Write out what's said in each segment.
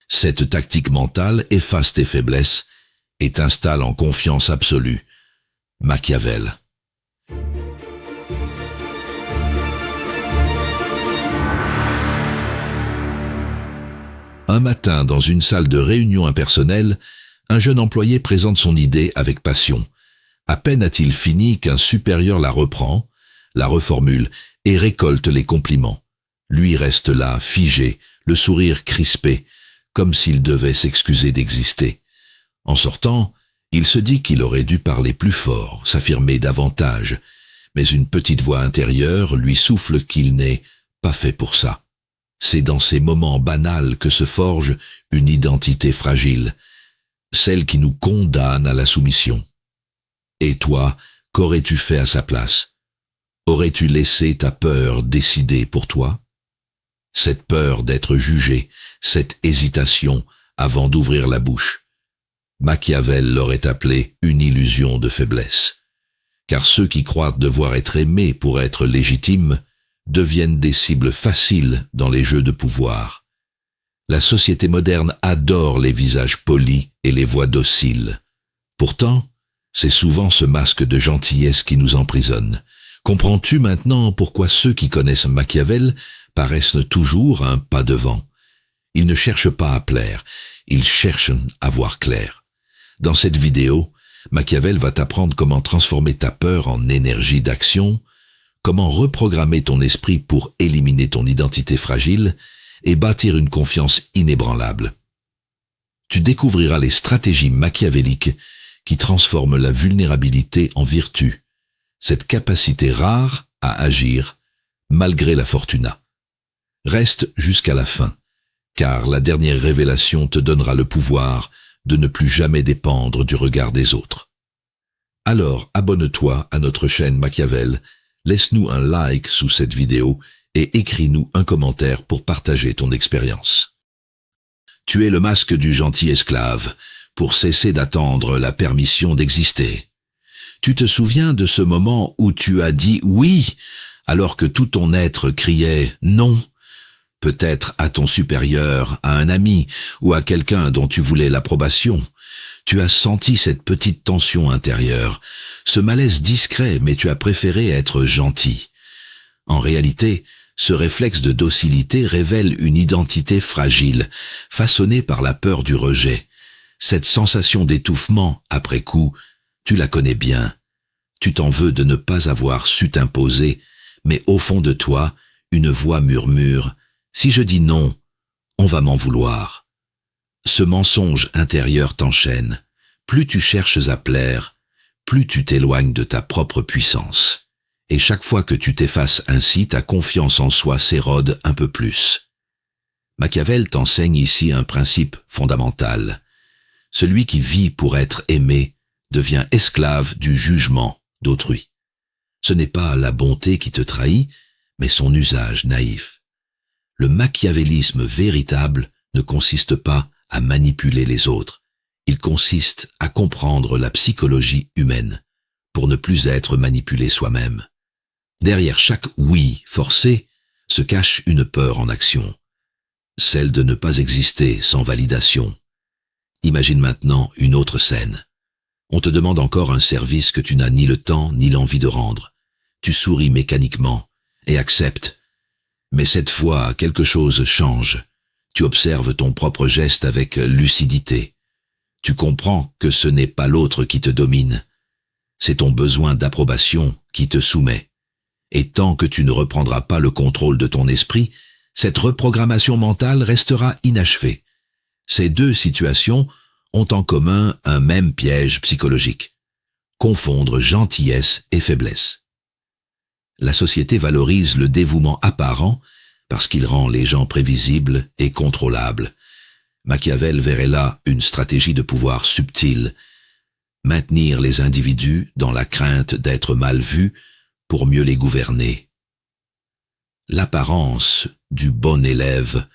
Cette tactique mentale efface tes faiblesses et t'installe en confiance absolue. Machiavel. Un matin, dans une salle de réunion impersonnelle, un jeune employé présente son idée avec passion. À peine a-t-il fini qu'un supérieur la reprend, la reformule et récolte les compliments. Lui reste là, figé, le sourire crispé, comme s'il devait s'excuser d'exister. En sortant, il se dit qu'il aurait dû parler plus fort, s'affirmer davantage, mais une petite voix intérieure lui souffle qu'il n'est pas fait pour ça. C'est dans ces moments banals que se forge une identité fragile, celle qui nous condamne à la soumission. Et toi, qu'aurais-tu fait à sa place? Aurais-tu laissé ta peur décider pour toi? Cette peur d'être jugé, cette hésitation avant d'ouvrir la bouche. Machiavel l'aurait appelé une illusion de faiblesse. Car ceux qui croient devoir être aimés pour être légitimes deviennent des cibles faciles dans les jeux de pouvoir. La société moderne adore les visages polis et les voix dociles. Pourtant, c'est souvent ce masque de gentillesse qui nous emprisonne. Comprends-tu maintenant pourquoi ceux qui connaissent Machiavel paraissent toujours un pas devant? Ils ne cherchent pas à plaire, ils cherchent à voir clair. Dans cette vidéo, Machiavel va t'apprendre comment transformer ta peur en énergie d'action, comment reprogrammer ton esprit pour éliminer ton identité fragile et bâtir une confiance inébranlable. Tu découvriras les stratégies machiavéliques qui transforment la vulnérabilité en vertu, cette capacité rare à agir malgré la fortuna. Reste jusqu'à la fin, car la dernière révélation te donnera le pouvoir de ne plus jamais dépendre du regard des autres. Alors abonne-toi à notre chaîne Machiavel, laisse-nous un like sous cette vidéo et écris-nous un commentaire pour partager ton expérience. Tu es le masque du gentil esclave pour cesser d'attendre la permission d'exister. Tu te souviens de ce moment où tu as dit oui alors que tout ton être criait non? Peut-être à ton supérieur, à un ami ou à quelqu'un dont tu voulais l'approbation. Tu as senti cette petite tension intérieure, ce malaise discret, mais tu as préféré être gentil. En réalité, ce réflexe de docilité révèle une identité fragile, façonnée par la peur du rejet. Cette sensation d'étouffement, après coup, tu la connais bien. Tu t'en veux de ne pas avoir su t'imposer, mais au fond de toi, une voix murmure « Si je dis non, on va m'en vouloir ». Ce mensonge intérieur t'enchaîne. Plus tu cherches à plaire, plus tu t'éloignes de ta propre puissance. Et chaque fois que tu t'effaces ainsi, ta confiance en soi s'érode un peu plus. Machiavel t'enseigne ici un principe fondamental. Celui qui vit pour être aimé devient esclave du jugement d'autrui. Ce n'est pas la bonté qui te trahit, mais son usage naïf. Le machiavélisme véritable ne consiste pas à manipuler les autres. Il consiste à comprendre la psychologie humaine pour ne plus être manipulé soi-même. Derrière chaque oui forcé se cache une peur en action, celle de ne pas exister sans validation. Imagine maintenant une autre scène. On te demande encore un service que tu n'as ni le temps ni l'envie de rendre. Tu souris mécaniquement et acceptes. Mais cette fois, quelque chose change. Tu observes ton propre geste avec lucidité. Tu comprends que ce n'est pas l'autre qui te domine. C'est ton besoin d'approbation qui te soumet. Et tant que tu ne reprendras pas le contrôle de ton esprit, cette reprogrammation mentale restera inachevée. Ces deux situations ont en commun un même piège psychologique. Confondre gentillesse et faiblesse. La société valorise le dévouement apparent parce qu'il rend les gens prévisibles et contrôlables. Machiavel verrait là une stratégie de pouvoir subtile, maintenir les individus dans la crainte d'être mal vus pour mieux les gouverner. L'apparence du bon élève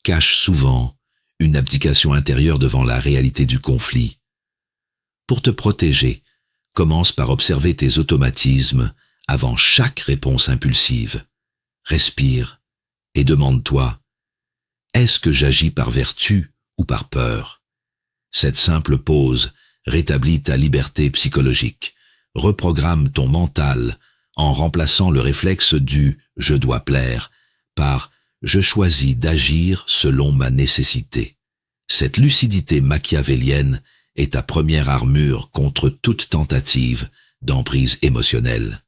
cache souvent une abdication intérieure devant la réalité du conflit. Pour te protéger, commence par observer tes automatismes avant chaque réponse impulsive. Respire et demande-toi, est-ce que j'agis par vertu ou par peur. Cette simple pause rétablit ta liberté psychologique, reprogramme ton mental en remplaçant le réflexe du « je dois plaire » par « je choisis d'agir selon ma nécessité ». Cette lucidité machiavélienne est ta première armure contre toute tentative d'emprise émotionnelle.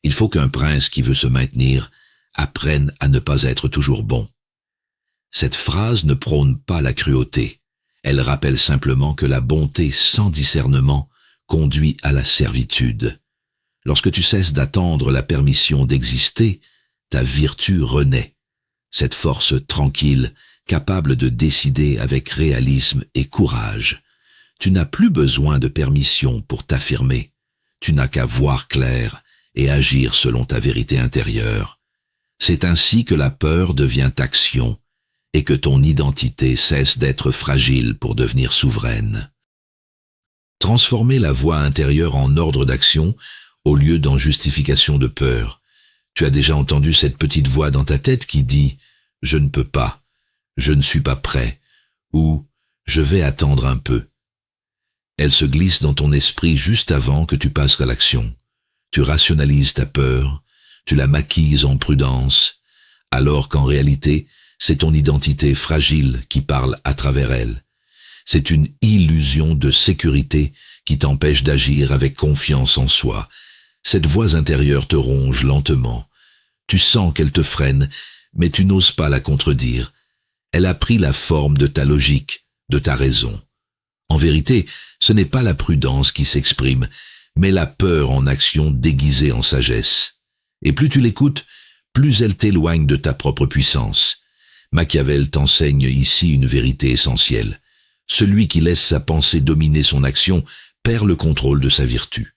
Il faut qu'un prince qui veut se maintenir apprenne à ne pas être toujours bon. Cette phrase ne prône pas la cruauté. Elle rappelle simplement que la bonté sans discernement conduit à la servitude. Lorsque tu cesses d'attendre la permission d'exister, ta vertu renaît. Cette force tranquille, capable de décider avec réalisme et courage. Tu n'as plus besoin de permission pour t'affirmer. Tu n'as qu'à voir clair et agir selon ta vérité intérieure. C'est ainsi que la peur devient action et que ton identité cesse d'être fragile pour devenir souveraine. Transformer la voix intérieure en ordre d'action au lieu d'en justification de peur. Tu as déjà entendu cette petite voix dans ta tête qui dit « Je ne peux pas »,« Je ne suis pas prêt » ou « Je vais attendre un peu ». Elle se glisse dans ton esprit juste avant que tu passes à l'action. Tu rationalises ta peur, tu la maquilles en prudence, alors qu'en réalité, c'est ton identité fragile qui parle à travers elle. C'est une illusion de sécurité qui t'empêche d'agir avec confiance en soi. Cette voix intérieure te ronge lentement. Tu sens qu'elle te freine, mais tu n'oses pas la contredire. Elle a pris la forme de ta logique, de ta raison. En vérité, ce n'est pas la prudence qui s'exprime, mais la peur en action déguisée en sagesse. Et plus tu l'écoutes, plus elle t'éloigne de ta propre puissance. Machiavel t'enseigne ici une vérité essentielle. Celui qui laisse sa pensée dominer son action perd le contrôle de sa vertu.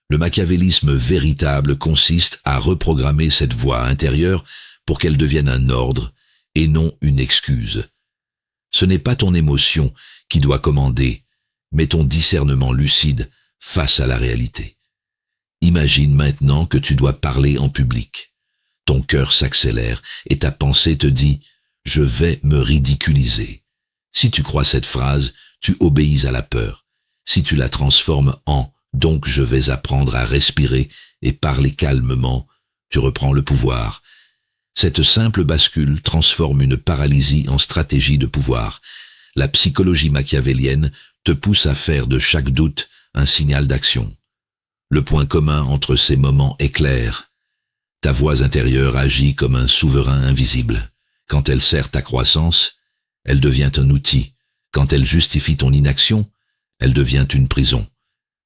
Le machiavélisme véritable consiste à reprogrammer cette voix intérieure pour qu'elle devienne un ordre et non une excuse. Ce n'est pas ton émotion qui doit commander, mais ton discernement lucide face à la réalité. Imagine maintenant que tu dois parler en public. Ton cœur s'accélère et ta pensée te dit « Je vais me ridiculiser ». Si tu crois cette phrase, tu obéis à la peur. Si tu la transformes en « Donc je vais apprendre à respirer et parler calmement », tu reprends le pouvoir. Cette simple bascule transforme une paralysie en stratégie de pouvoir. La psychologie machiavélienne te pousse à faire de chaque doute un signal d'action. Le point commun entre ces moments est clair. Ta voix intérieure agit comme un souverain invisible. Quand elle sert ta croissance, elle devient un outil. Quand elle justifie ton inaction, elle devient une prison.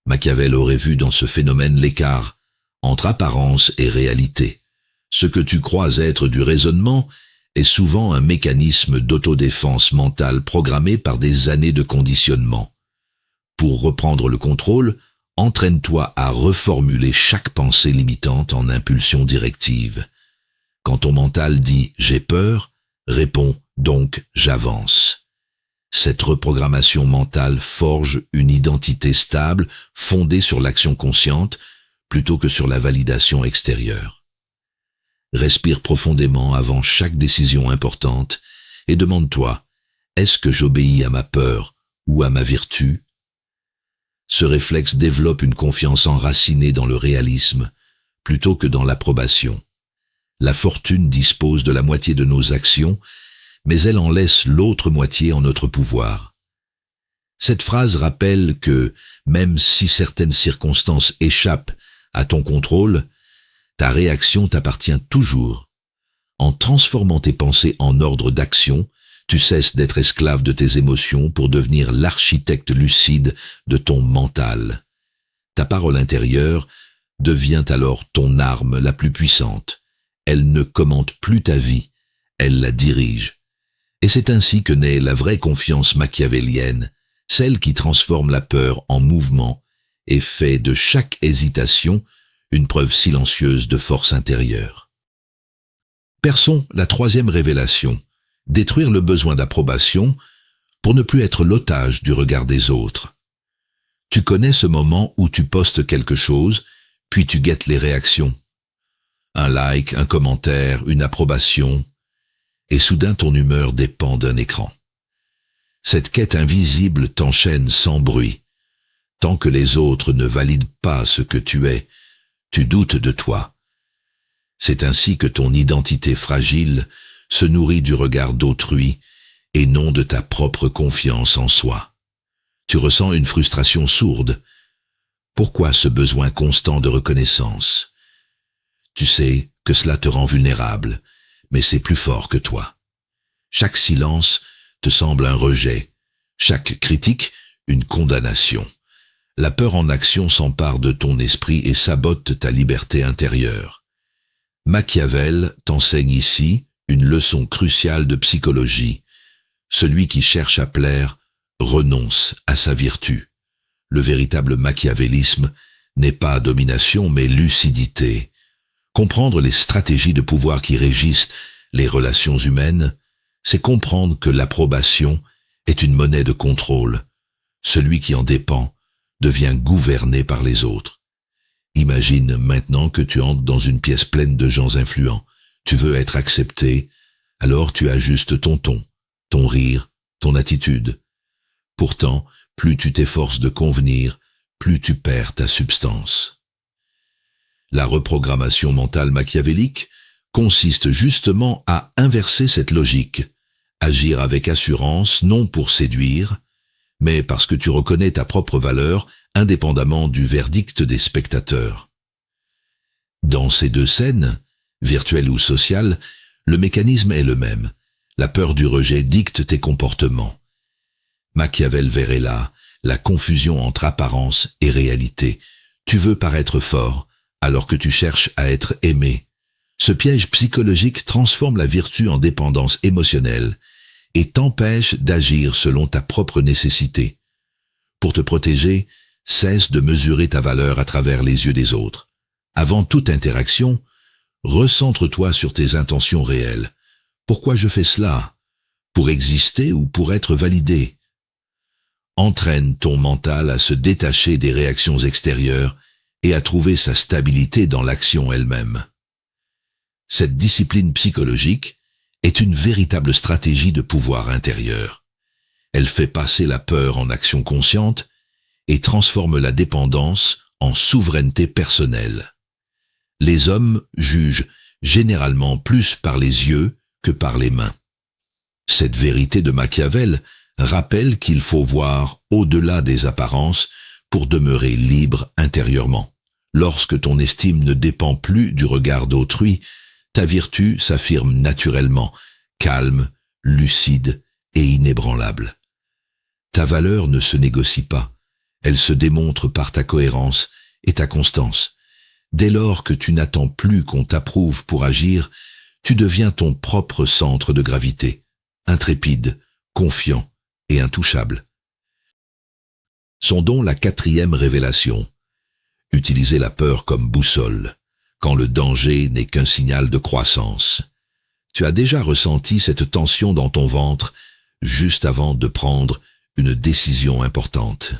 Machiavel aurait vu dans ce phénomène l'écart entre apparence et réalité. Ce que tu crois être du raisonnement est souvent un mécanisme d'autodéfense mentale programmé par des années de conditionnement. Pour reprendre le contrôle, entraîne-toi à reformuler chaque pensée limitante en impulsion directive. Quand ton mental dit « j'ai peur », réponds « donc j'avance ». Cette reprogrammation mentale forge une identité stable fondée sur l'action consciente plutôt que sur la validation extérieure. Respire profondément avant chaque décision importante et demande-toi « Est-ce que j'obéis à ma peur ou à ma vertu ?» Ce réflexe développe une confiance enracinée dans le réalisme plutôt que dans l'approbation. La fortune dispose de la moitié de nos actions, mais elle en laisse l'autre moitié en notre pouvoir. Cette phrase rappelle que, même si certaines circonstances échappent à ton contrôle, ta réaction t'appartient toujours. En transformant tes pensées en ordre d'action, tu cesses d'être esclave de tes émotions pour devenir l'architecte lucide de ton mental. Ta parole intérieure devient alors ton arme la plus puissante. Elle ne commente plus ta vie, elle la dirige. Et c'est ainsi que naît la vraie confiance machiavélienne, celle qui transforme la peur en mouvement et fait de chaque hésitation une preuve silencieuse de force intérieure. Perçons la troisième révélation, détruire le besoin d'approbation pour ne plus être l'otage du regard des autres. Tu connais ce moment où tu postes quelque chose, puis tu guettes les réactions. Un like, un commentaire, une approbation, et soudain ton humeur dépend d'un écran. Cette quête invisible t'enchaîne sans bruit. Tant que les autres ne valident pas ce que tu es, tu doutes de toi. C'est ainsi que ton identité fragile se nourrit du regard d'autrui et non de ta propre confiance en soi. Tu ressens une frustration sourde. Pourquoi ce besoin constant de reconnaissance? Tu sais que cela te rend vulnérable, mais c'est plus fort que toi. Chaque silence te semble un rejet, chaque critique une condamnation. La peur en action s'empare de ton esprit et sabote ta liberté intérieure. Machiavel t'enseigne ici une leçon cruciale de psychologie. Celui qui cherche à plaire renonce à sa vertu. Le véritable machiavélisme n'est pas domination mais lucidité. Comprendre les stratégies de pouvoir qui régissent les relations humaines, c'est comprendre que l'approbation est une monnaie de contrôle. Celui qui en dépend devient gouverné par les autres. Imagine maintenant que tu entres dans une pièce pleine de gens influents. Tu veux être accepté, alors tu ajustes ton ton, ton rire, ton attitude. Pourtant, plus tu t'efforces de convenir, plus tu perds ta substance. La reprogrammation mentale machiavélique consiste justement à inverser cette logique, agir avec assurance non pour séduire, mais parce que tu reconnais ta propre valeur indépendamment du verdict des spectateurs. Dans ces deux scènes, virtuelles ou sociales, le mécanisme est le même. La peur du rejet dicte tes comportements. Machiavel verrait là la confusion entre apparence et réalité. Tu veux paraître fort, alors que tu cherches à être aimé. Ce piège psychologique transforme la vertu en dépendance émotionnelle et t'empêche d'agir selon ta propre nécessité. Pour te protéger, cesse de mesurer ta valeur à travers les yeux des autres. Avant toute interaction, recentre-toi sur tes intentions réelles. Pourquoi je fais cela? Pour exister ou pour être validé? Entraîne ton mental à se détacher des réactions extérieures et à trouver sa stabilité dans l'action elle-même. Cette discipline psychologique est une véritable stratégie de pouvoir intérieur. Elle fait passer la peur en action consciente et transforme la dépendance en souveraineté personnelle. Les hommes jugent généralement plus par les yeux que par les mains. Cette vérité de Machiavel rappelle qu'il faut voir au-delà des apparences pour demeurer libre intérieurement. Lorsque ton estime ne dépend plus du regard d'autrui, ta vertu s'affirme naturellement, calme, lucide et inébranlable. Ta valeur ne se négocie pas, elle se démontre par ta cohérence et ta constance. Dès lors que tu n'attends plus qu'on t'approuve pour agir, tu deviens ton propre centre de gravité, intrépide, confiant et intouchable. Sondons la 4e révélation. Utiliser la peur comme boussole, quand le danger n'est qu'un signal de croissance. Tu as déjà ressenti cette tension dans ton ventre juste avant de prendre une décision importante.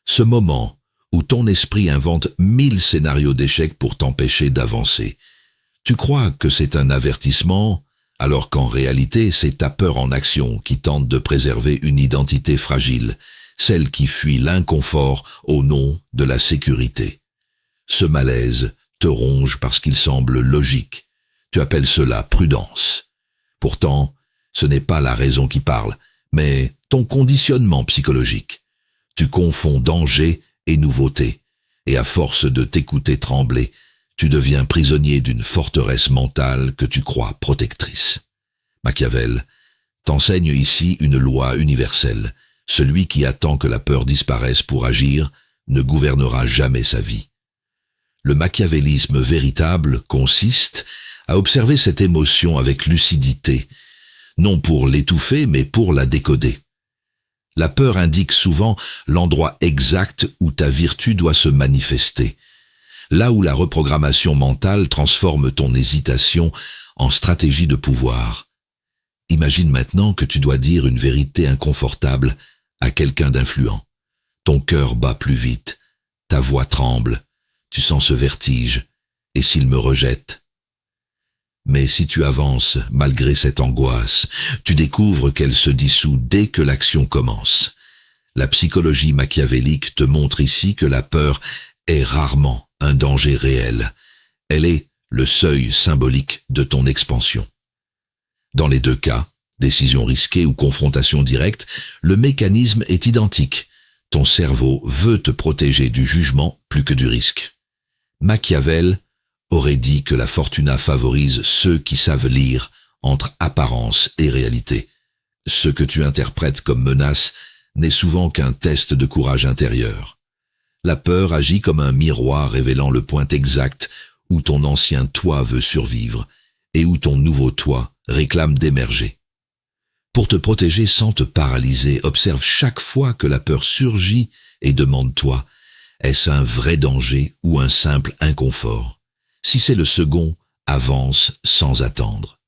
Ce moment où ton esprit invente 1000 scénarios d'échec pour t'empêcher d'avancer. Tu crois que c'est un avertissement, alors qu'en réalité c'est ta peur en action qui tente de préserver une identité fragile, celle qui fuit l'inconfort au nom de la sécurité. Ce malaise te ronge parce qu'il semble logique. Tu appelles cela prudence. Pourtant, ce n'est pas la raison qui parle, mais ton conditionnement psychologique. Tu confonds danger et nouveauté, et à force de t'écouter trembler, tu deviens prisonnier d'une forteresse mentale que tu crois protectrice. Machiavel t'enseigne ici une loi universelle. Celui qui attend que la peur disparaisse pour agir ne gouvernera jamais sa vie. Le machiavélisme véritable consiste à observer cette émotion avec lucidité, non pour l'étouffer mais pour la décoder. La peur indique souvent l'endroit exact où ta vertu doit se manifester, là où la reprogrammation mentale transforme ton hésitation en stratégie de pouvoir. Imagine maintenant que tu dois dire une vérité inconfortable à quelqu'un d'influent. Ton cœur bat plus vite, ta voix tremble, tu sens ce vertige, et s'il me rejette? Mais si tu avances, malgré cette angoisse, tu découvres qu'elle se dissout dès que l'action commence. La psychologie machiavélique te montre ici que la peur est rarement un danger réel. Elle est le seuil symbolique de ton expansion. Dans les deux cas, décision risquée ou confrontation directe, le mécanisme est identique. Ton cerveau veut te protéger du jugement plus que du risque. Machiavel aurait dit que la fortuna favorise ceux qui savent lire entre apparence et réalité. Ce que tu interprètes comme menace n'est souvent qu'un test de courage intérieur. La peur agit comme un miroir révélant le point exact où ton ancien toi veut survivre et où ton nouveau toi réclame d'émerger. Pour te protéger sans te paralyser, observe chaque fois que la peur surgit et demande-toi, est-ce un vrai danger ou un simple inconfort? Si c'est le second, avance sans attendre.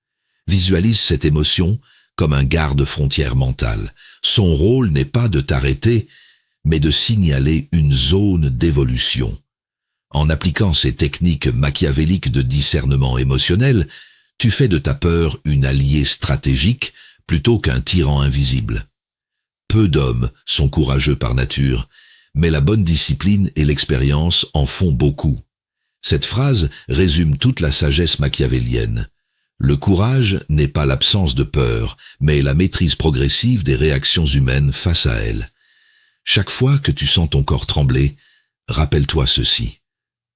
Visualise cette émotion comme un garde-frontière mental. Son rôle n'est pas de t'arrêter, mais de signaler une zone d'évolution. En appliquant ces techniques machiavéliques de discernement émotionnel, tu fais de ta peur une alliée stratégique plutôt qu'un tyran invisible. Peu d'hommes sont courageux par nature, mais la bonne discipline et l'expérience en font beaucoup. Cette phrase résume toute la sagesse machiavélienne. Le courage n'est pas l'absence de peur, mais la maîtrise progressive des réactions humaines face à elle. Chaque fois que tu sens ton corps trembler, rappelle-toi ceci.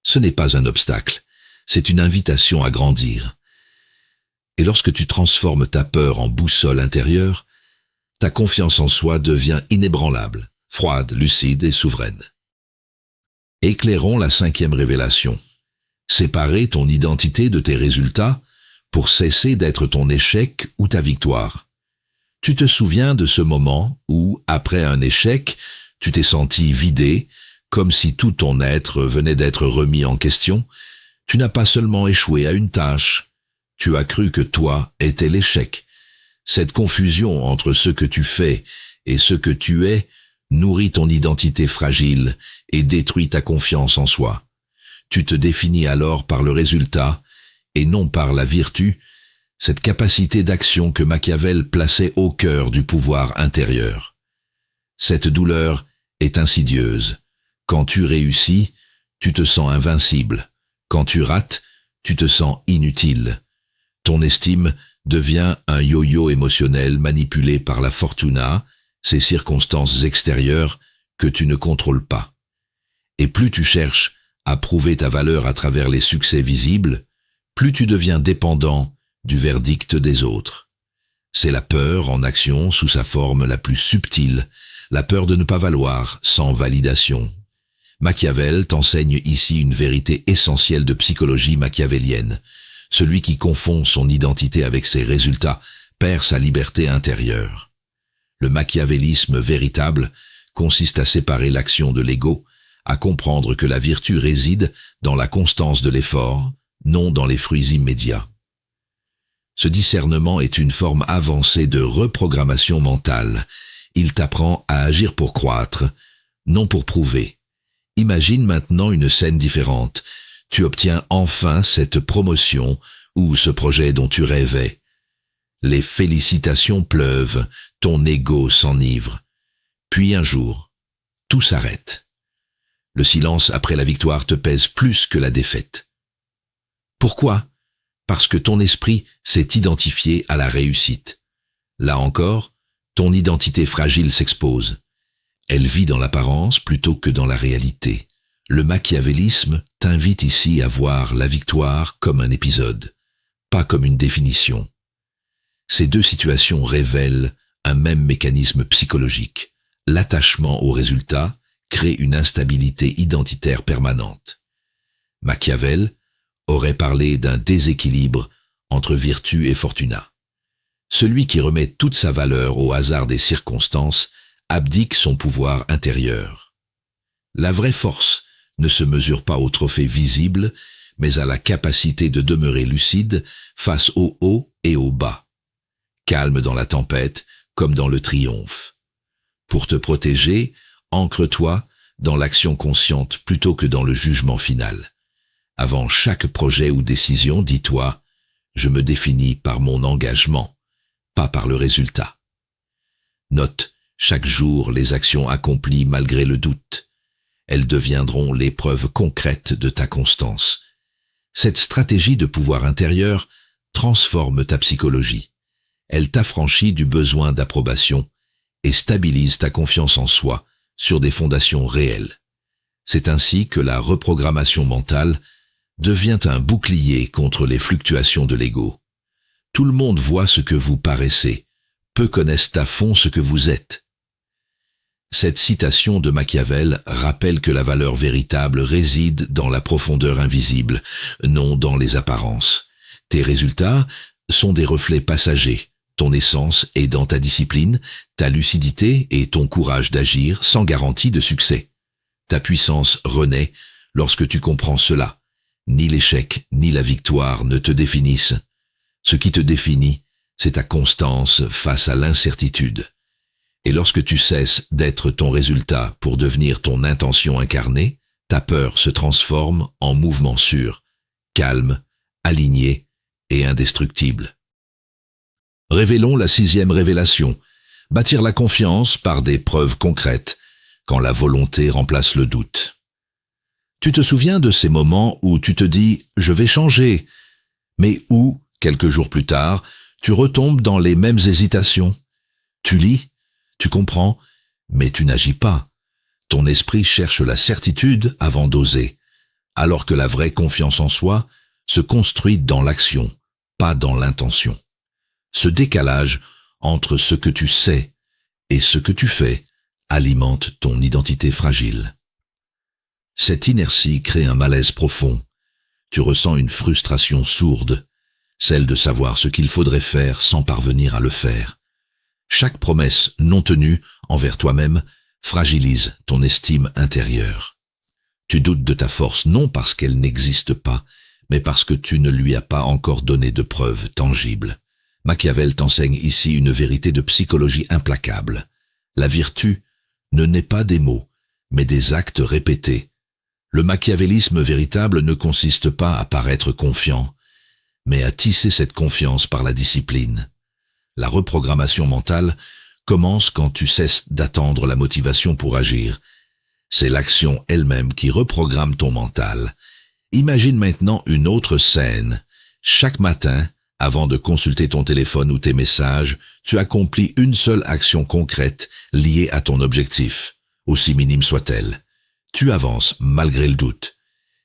Ce n'est pas un obstacle, c'est une invitation à grandir. Et lorsque tu transformes ta peur en boussole intérieure, ta confiance en soi devient inébranlable, froide, lucide et souveraine. Éclairons la 5e révélation. Séparer ton identité de tes résultats pour cesser d'être ton échec ou ta victoire. Tu te souviens de ce moment où, après un échec, tu t'es senti vidé, comme si tout ton être venait d'être remis en question? Tu n'as pas seulement échoué à une tâche, tu as cru que toi étais l'échec. Cette confusion entre ce que tu fais et ce que tu es nourrit ton identité fragile et détruit ta confiance en soi. Tu te définis alors par le résultat et non par la vertu, cette capacité d'action que Machiavel plaçait au cœur du pouvoir intérieur. Cette douleur est insidieuse. Quand tu réussis, tu te sens invincible. Quand tu rates, tu te sens inutile. Ton estime devient un yo-yo émotionnel manipulé par la fortuna, ces circonstances extérieures que tu ne contrôles pas. Et plus tu cherches à prouver ta valeur à travers les succès visibles, plus tu deviens dépendant du verdict des autres. C'est la peur en action sous sa forme la plus subtile, la peur de ne pas valoir sans validation. Machiavel t'enseigne ici une vérité essentielle de psychologie machiavélienne. Celui qui confond son identité avec ses résultats perd sa liberté intérieure. Le machiavélisme véritable consiste à séparer l'action de l'ego, à comprendre que la vertu réside dans la constance de l'effort, non dans les fruits immédiats. Ce discernement est une forme avancée de reprogrammation mentale. Il t'apprend à agir pour croître, non pour prouver. Imagine maintenant une scène différente. Tu obtiens enfin cette promotion ou ce projet dont tu rêvais. Les félicitations pleuvent, ton ego s'enivre. Puis un jour, tout s'arrête. Le silence après la victoire te pèse plus que la défaite. Pourquoi? Parce que ton esprit s'est identifié à la réussite. Là encore, ton identité fragile s'expose. Elle vit dans l'apparence plutôt que dans la réalité. Le machiavélisme t'invite ici à voir la victoire comme un épisode, pas comme une définition. Ces deux situations révèlent un même mécanisme psychologique. L'attachement au résultat crée une instabilité identitaire permanente. Machiavel aurait parlé d'un déséquilibre entre vertu et fortuna. Celui qui remet toute sa valeur au hasard des circonstances abdique son pouvoir intérieur. La vraie force ne se mesure pas au trophée visible, mais à la capacité de demeurer lucide face au haut et au bas. Calme dans la tempête comme dans le triomphe. Pour te protéger, ancre-toi dans l'action consciente plutôt que dans le jugement final. Avant chaque projet ou décision, dis-toi Je me définis par mon engagement, pas par le résultat. Note, chaque jour les actions accomplies malgré le doute. Elles deviendront l'épreuve concrète de ta constance. Cette stratégie de pouvoir intérieur transforme ta psychologie. Elle t'affranchit du besoin d'approbation et stabilise ta confiance en soi sur des fondations réelles. C'est ainsi que la reprogrammation mentale devient un bouclier contre les fluctuations de l'ego. Tout le monde voit ce que vous paraissez, peu connaissent à fond ce que vous êtes. Cette citation de Machiavel rappelle que la valeur véritable réside dans la profondeur invisible, non dans les apparences. Tes résultats sont des reflets passagers. Ton essence est dans ta discipline, ta lucidité et ton courage d'agir sans garantie de succès. Ta puissance renaît lorsque tu comprends cela. Ni l'échec ni la victoire ne te définissent. Ce qui te définit, c'est ta constance face à l'incertitude. Et lorsque tu cesses d'être ton résultat pour devenir ton intention incarnée, ta peur se transforme en mouvement sûr, calme, aligné et indestructible. Révélons la 6e révélation, bâtir la confiance par des preuves concrètes, quand la volonté remplace le doute. Tu te souviens de ces moments où tu te dis « je vais changer », mais où, quelques jours plus tard, tu retombes dans les mêmes hésitations. Tu lis, tu comprends, mais tu n'agis pas. Ton esprit cherche la certitude avant d'oser, alors que la vraie confiance en soi se construit dans l'action, pas dans l'intention. Ce décalage entre ce que tu sais et ce que tu fais alimente ton identité fragile. Cette inertie crée un malaise profond. Tu ressens une frustration sourde, celle de savoir ce qu'il faudrait faire sans parvenir à le faire. Chaque promesse non tenue envers toi-même fragilise ton estime intérieure. Tu doutes de ta force non parce qu'elle n'existe pas, mais parce que tu ne lui as pas encore donné de preuves tangibles. Machiavel t'enseigne ici une vérité de psychologie implacable. La vertu ne naît pas des mots, mais des actes répétés. Le machiavélisme véritable ne consiste pas à paraître confiant, mais à tisser cette confiance par la discipline. La reprogrammation mentale commence quand tu cesses d'attendre la motivation pour agir. C'est l'action elle-même qui reprogramme ton mental. Imagine maintenant une autre scène. Chaque matin, avant de consulter ton téléphone ou tes messages, tu accomplis une seule action concrète liée à ton objectif, aussi minime soit-elle. Tu avances malgré le doute.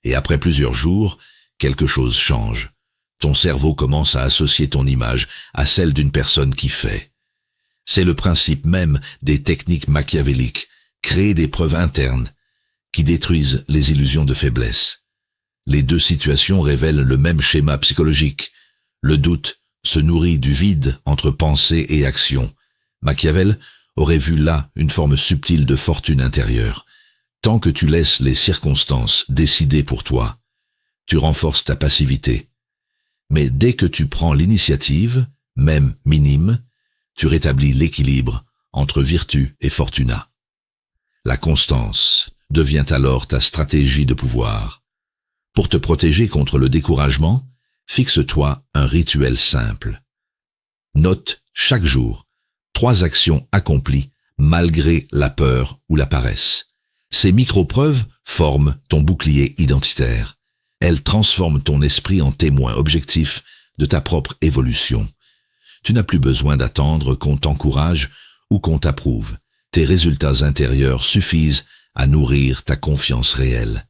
Et après plusieurs jours, quelque chose change. Ton cerveau commence à associer ton image à celle d'une personne qui fait. C'est le principe même des techniques machiavéliques, créer des preuves internes qui détruisent les illusions de faiblesse. Les deux situations révèlent le même schéma psychologique. Le doute se nourrit du vide entre pensée et action. Machiavel aurait vu là une forme subtile de fortune intérieure. Tant que tu laisses les circonstances décider pour toi, tu renforces ta passivité. Mais dès que tu prends l'initiative, même minime, tu rétablis l'équilibre entre vertu et fortuna. La constance devient alors ta stratégie de pouvoir. Pour te protéger contre le découragement, fixe-toi un rituel simple. Note chaque jour 3 actions accomplies malgré la peur ou la paresse. Ces micro-preuves forment ton bouclier identitaire. Elles transforment ton esprit en témoin objectif de ta propre évolution. Tu n'as plus besoin d'attendre qu'on t'encourage ou qu'on t'approuve. Tes résultats intérieurs suffisent à nourrir ta confiance réelle.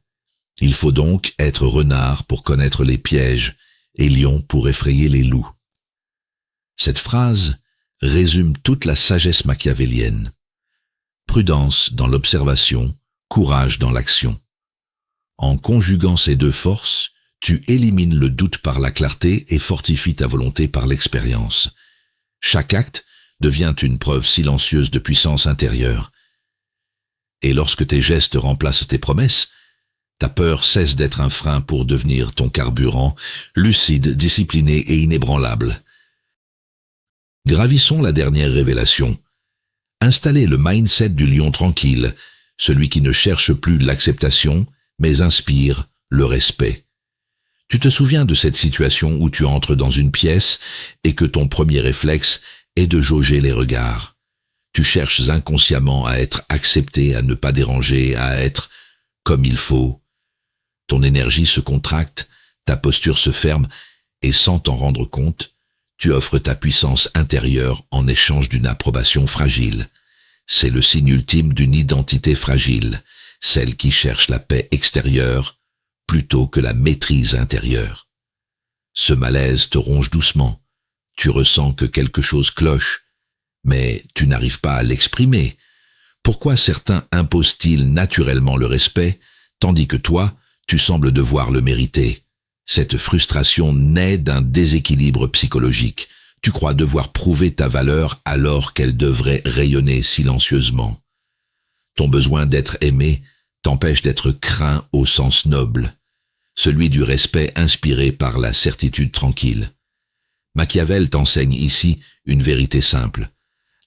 Il faut donc être renard pour connaître les pièges et lion pour effrayer les loups. Cette phrase résume toute la sagesse machiavélienne. Prudence dans l'observation, courage dans l'action. En conjuguant ces deux forces, tu élimines le doute par la clarté et fortifies ta volonté par l'expérience. Chaque acte devient une preuve silencieuse de puissance intérieure. Et lorsque tes gestes remplacent tes promesses, ta peur cesse d'être un frein pour devenir ton carburant, lucide, discipliné et inébranlable. Gravissons la dernière révélation. Installer le mindset du lion tranquille, celui qui ne cherche plus l'acceptation, mais inspire le respect. Tu te souviens de cette situation où tu entres dans une pièce et que ton premier réflexe est de jauger les regards. Tu cherches inconsciemment à être accepté, à ne pas déranger, à être comme il faut. Ton énergie se contracte, ta posture se ferme et sans t'en rendre compte, tu offres ta puissance intérieure en échange d'une approbation fragile. C'est le signe ultime d'une identité fragile, celle qui cherche la paix extérieure plutôt que la maîtrise intérieure. Ce malaise te ronge doucement. Tu ressens que quelque chose cloche, mais tu n'arrives pas à l'exprimer. Pourquoi certains imposent-ils naturellement le respect, tandis que toi, tu sembles devoir le mériter? Cette frustration naît d'un déséquilibre psychologique. Tu crois devoir prouver ta valeur alors qu'elle devrait rayonner silencieusement. Ton besoin d'être aimé t'empêche d'être craint au sens noble, celui du respect inspiré par la certitude tranquille. Machiavel t'enseigne ici une vérité simple.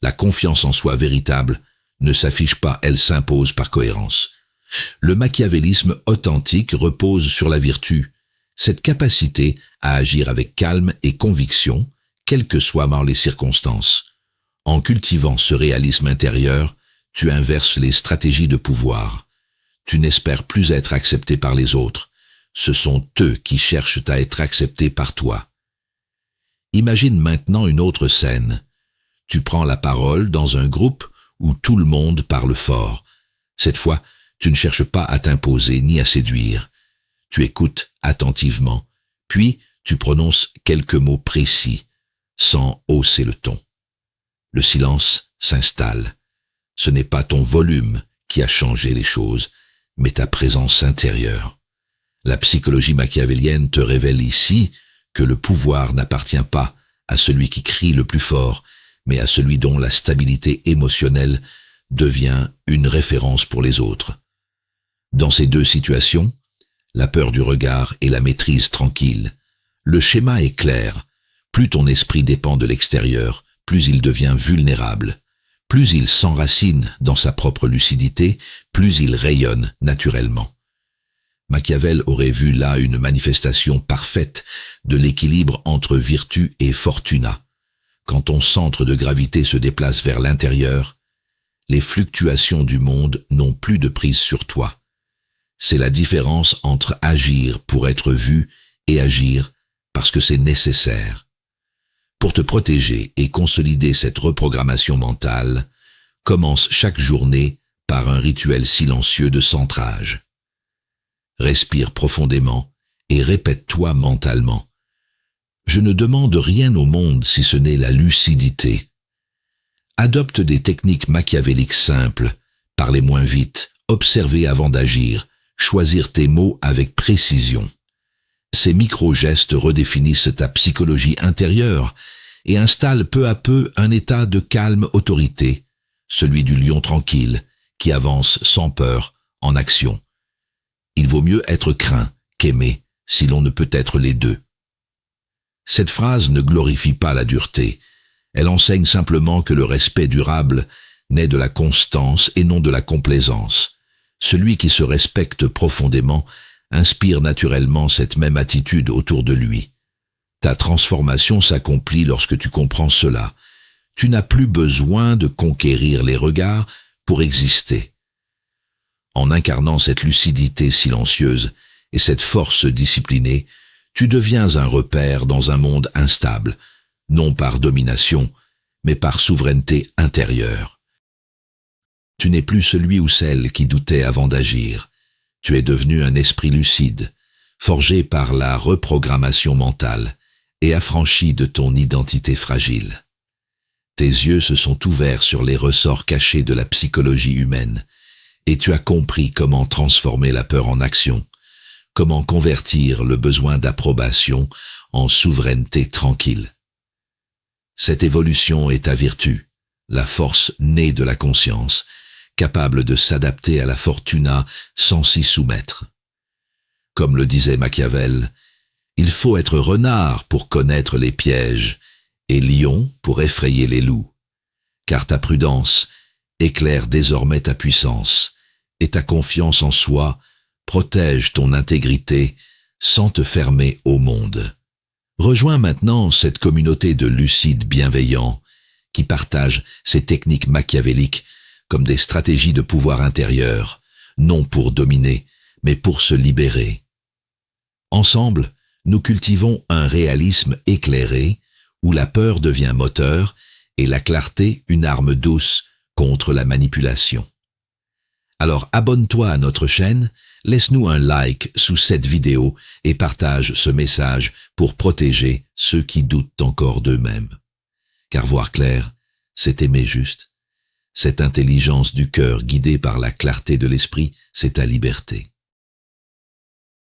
La confiance en soi véritable ne s'affiche pas, elle s'impose par cohérence. Le machiavélisme authentique repose sur la vertu, cette capacité à agir avec calme et conviction, quelles que soient les circonstances. En cultivant ce réalisme intérieur, tu inverses les stratégies de pouvoir. Tu n'espères plus être accepté par les autres. Ce sont eux qui cherchent à être acceptés par toi. Imagine maintenant une autre scène. Tu prends la parole dans un groupe où tout le monde parle fort. Cette fois, tu ne cherches pas à t'imposer ni à séduire. Tu écoutes attentivement, puis tu prononces quelques mots précis, sans hausser le ton. Le silence s'installe. Ce n'est pas ton volume qui a changé les choses, mais ta présence intérieure. La psychologie machiavélienne te révèle ici que le pouvoir n'appartient pas à celui qui crie le plus fort, mais à celui dont la stabilité émotionnelle devient une référence pour les autres. Dans ces deux situations, la peur du regard et la maîtrise tranquille, le schéma est clair. Plus ton esprit dépend de l'extérieur, plus il devient vulnérable. Plus il s'enracine dans sa propre lucidité, plus il rayonne naturellement. Machiavel aurait vu là une manifestation parfaite de l'équilibre entre vertu et fortuna. Quand ton centre de gravité se déplace vers l'intérieur, les fluctuations du monde n'ont plus de prise sur toi. C'est la différence entre agir pour être vu et agir parce que c'est nécessaire. Pour te protéger et consolider cette reprogrammation mentale, commence chaque journée par un rituel silencieux de centrage. Respire profondément et répète-toi mentalement. Je ne demande rien au monde si ce n'est la lucidité. Adopte des techniques machiavéliques simples, parler moins vite, observer avant d'agir, choisir tes mots avec précision. Ces micro-gestes redéfinissent ta psychologie intérieure et installent peu à peu un état de calme autorité, celui du lion tranquille, qui avance sans peur, en action. Il vaut mieux être craint qu'aimé, si l'on ne peut être les deux. Cette phrase ne glorifie pas la dureté. Elle enseigne simplement que le respect durable naît de la constance et non de la complaisance. Celui qui se respecte profondément inspire naturellement cette même attitude autour de lui. Ta transformation s'accomplit lorsque tu comprends cela. Tu n'as plus besoin de conquérir les regards pour exister. En incarnant cette lucidité silencieuse et cette force disciplinée, tu deviens un repère dans un monde instable, non par domination, mais par souveraineté intérieure. Tu n'es plus celui ou celle qui doutait avant d'agir. Tu es devenu un esprit lucide, forgé par la reprogrammation mentale et affranchi de ton identité fragile. Tes yeux se sont ouverts sur les ressorts cachés de la psychologie humaine, et tu as compris comment transformer la peur en action, comment convertir le besoin d'approbation en souveraineté tranquille. Cette évolution est ta vertu, la force née de la conscience, capable de s'adapter à la fortuna sans s'y soumettre. Comme le disait Machiavel, il faut être renard pour connaître les pièges et lion pour effrayer les loups, car ta prudence éclaire désormais ta puissance et ta confiance en soi protège ton intégrité sans te fermer au monde. Rejoins maintenant cette communauté de lucides bienveillants qui partagent ces techniques machiavéliques comme des stratégies de pouvoir intérieur, non pour dominer, mais pour se libérer. Ensemble, nous cultivons un réalisme éclairé où la peur devient moteur et la clarté une arme douce contre la manipulation. Alors abonne-toi à notre chaîne, laisse-nous un like sous cette vidéo et partage ce message pour protéger ceux qui doutent encore d'eux-mêmes. Car voir clair, c'est aimer juste. Cette intelligence du cœur guidée par la clarté de l'esprit, c'est ta liberté.